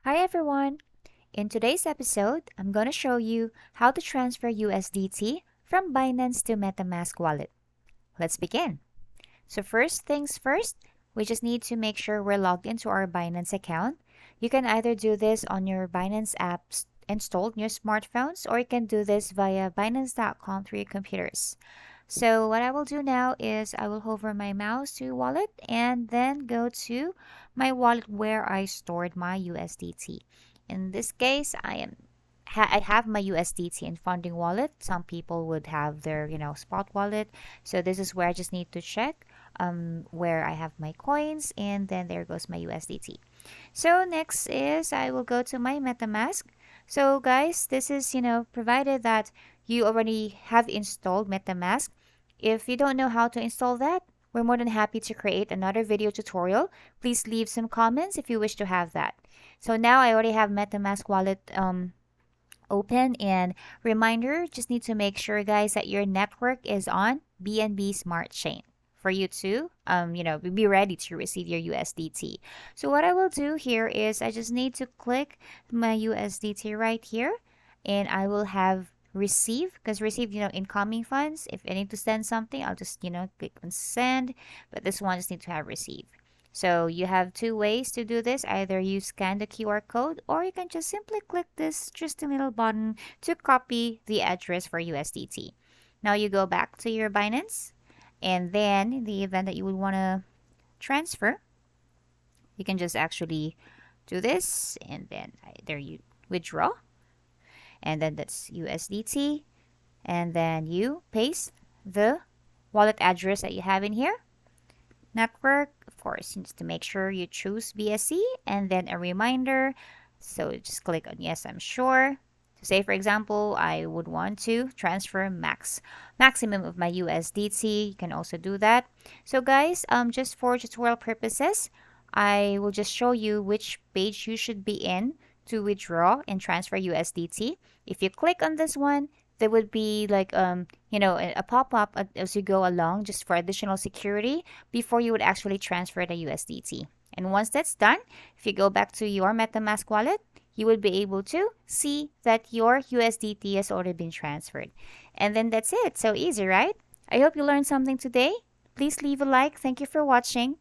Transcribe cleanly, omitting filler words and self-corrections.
Hi everyone! In today's episode, I'm going to show you how to transfer USDT from Binance to Metamask Wallet. Let's begin. So first things first, we just need to make sure we're logged into our Binance account. You can either do this on your Binance apps installed in your smartphones, or you can do this via Binance.com through your computers. So what I will do now is I will hover my mouse to wallet and then go to my wallet where I stored my USDT. In this case, I have my USDT in funding wallet. Some people would have their, spot wallet. So this is where I just need to check where I have my coins, and then there goes my USDT. So next is I will go to my MetaMask. So guys, this is, provided that you already have installed MetaMask. If you don't know how to install that, we're more than happy to create another video tutorial. Please leave some comments if you wish to have that. So now I already have MetaMask wallet open, and reminder, just need to make sure guys that your network is on BNB Smart Chain for you to be ready to receive your USDT. So what I will do here is I just need to click my USDT right here, and I will have receive, because receive, incoming funds. If I need to send something, I'll just click on send, but this one just need to have receive. So you have two ways to do this. Either you scan the QR code, or you can just simply click this just a little button to copy the address for USDT. Now you go back to your Binance, and then in the event that you would want to transfer, you can just actually do this, and then there you withdraw, and then that's USDT, and then you paste the wallet address that you have in here. Network, of course, just to make sure you choose BSC, and then a reminder. So just click on yes, I'm sure. So say for example, I would want to transfer maximum of my USDT. You can also do that. So guys, just for tutorial purposes, I will just show you which page you should be in to withdraw and transfer USDT. If you click on this one, there would be like a pop-up as you go along, just for additional security before you would actually transfer the USDT. And once that's done, if you go back to your MetaMask wallet, you would be able to see that your USDT has already been transferred. And then that's it. So easy, right? I hope you learned something today. Please leave a like. Thank you for watching.